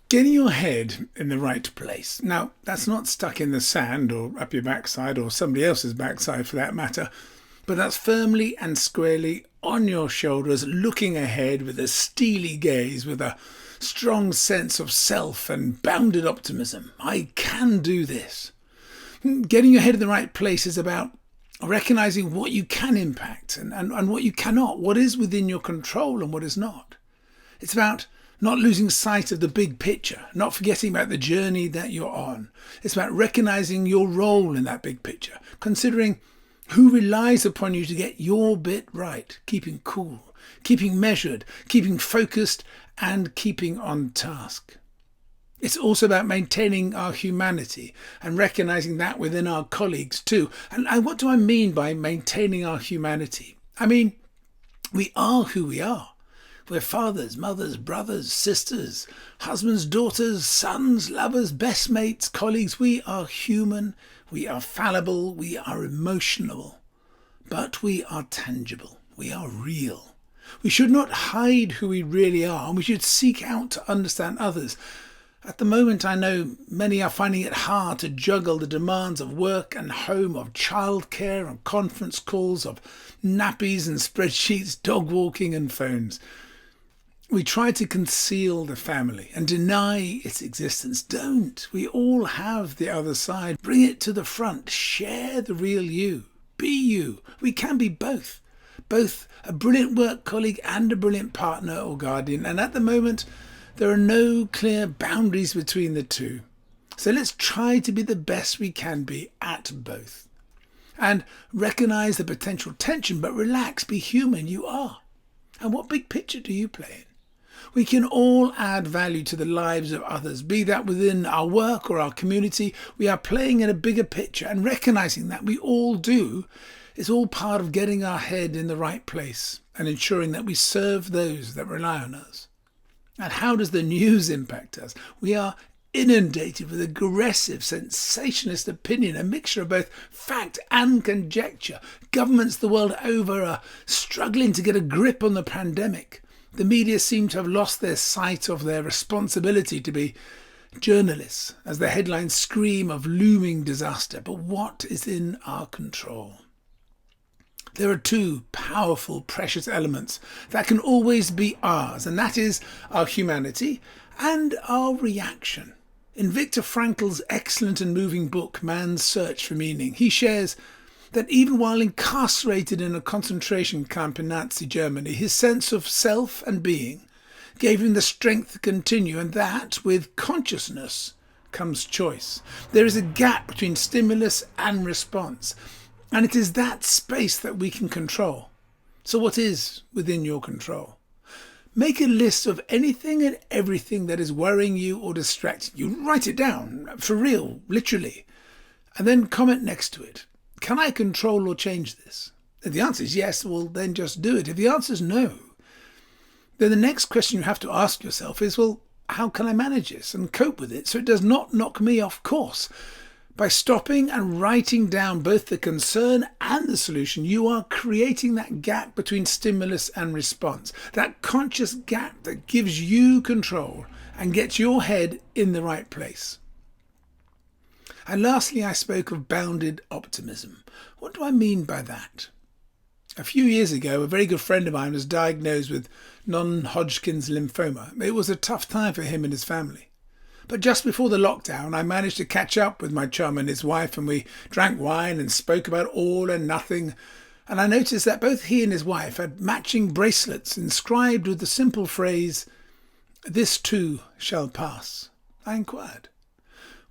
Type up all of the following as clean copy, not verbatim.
Getting your head in the right place. Now, that's not stuck in the sand or up your backside or somebody else's backside for that matter, but that's firmly and squarely on your shoulders, looking ahead with a steely gaze, with a strong sense of self and bounded optimism. I can do this. Getting your head in the right place is about recognizing what you can impact and what you cannot, what is within your control and what is not. It's about not losing sight of the big picture, not forgetting about the journey that you're on. It's about recognizing your role in that big picture, considering who relies upon you to get your bit right, keeping cool, keeping measured, keeping focused, and keeping on task. It's also about maintaining our humanity and recognizing that within our colleagues too. And what do I mean by maintaining our humanity? I mean, we are who we are. We're fathers, mothers, brothers, sisters, husbands, daughters, sons, lovers, best mates, colleagues. We are human, we are fallible, we are emotional, but we are tangible, we are real. We should not hide who we really are, and we should seek out to understand others. At the moment, I know many are finding it hard to juggle the demands of work and home, of childcare and conference calls, of nappies and spreadsheets, dog walking and phones. We try to conceal the family and deny its existence. Don't. We all have the other side. Bring it to the front. Share the real you. Be you. We can be both. Both a brilliant work colleague and a brilliant partner or guardian. And at the moment, there are no clear boundaries between the two. So let's try to be the best we can be at both. And recognize the potential tension, but relax, be human. You are. And what big picture do you play in? We can all add value to the lives of others, be that within our work or our community. We are playing in a bigger picture, and recognizing that we all do is all part of getting our head in the right place and ensuring that we serve those that rely on us. And how does the news impact us? We are inundated with aggressive, sensationalist opinion, a mixture of both fact and conjecture. Governments the world over are struggling to get a grip on the pandemic. The media seem to have lost their sight of their responsibility to be journalists, as the headlines scream of looming disaster. But what is in our control? There are two powerful, precious elements that can always be ours, and that is our humanity and our reaction. In Viktor Frankl's excellent and moving book, Man's Search for Meaning, he shares that even while incarcerated in a concentration camp in Nazi Germany, his sense of self and being gave him the strength to continue, and that with consciousness comes choice. There is a gap between stimulus and response, and it is that space that we can control. So what is within your control? Make a list of anything and everything that is worrying you or distracting you. Write it down, for real, literally, and then comment next to it. Can I control or change this? If the answer is yes, well, then just do it. If the answer is no, then the next question you have to ask yourself is, well, how can I manage this and cope with it so it does not knock me off course? By stopping and writing down both the concern and the solution, you are creating that gap between stimulus and response, that conscious gap that gives you control and gets your head in the right place. And lastly, I spoke of bounded optimism. What do I mean by that? A few years ago, a very good friend of mine was diagnosed with non-Hodgkin's lymphoma. It was a tough time for him and his family. But just before the lockdown, I managed to catch up with my chum and his wife, and we drank wine and spoke about all and nothing. And I noticed that both he and his wife had matching bracelets inscribed with the simple phrase, "This too shall pass." I inquired.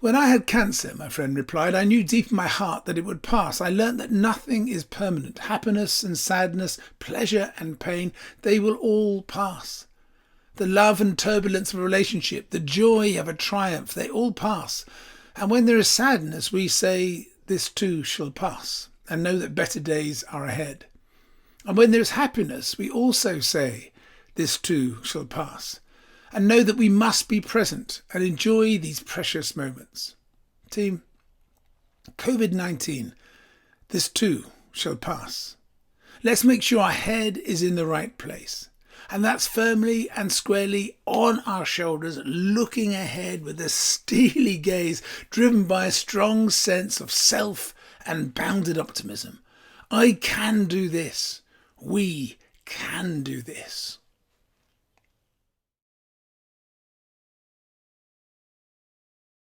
"When I had cancer," my friend replied, "I knew deep in my heart that it would pass. I learnt that nothing is permanent. Happiness and sadness, pleasure and pain, they will all pass. The love and turbulence of a relationship, the joy of a triumph, they all pass. And when there is sadness, we say, this too shall pass, and know that better days are ahead. And when there is happiness, we also say, this too shall pass, and know that we must be present and enjoy these precious moments." Team, COVID-19, this too shall pass. Let's make sure our head is in the right place. And that's firmly and squarely on our shoulders, looking ahead with a steely gaze driven by a strong sense of self and bounded optimism. I can do this. We can do this.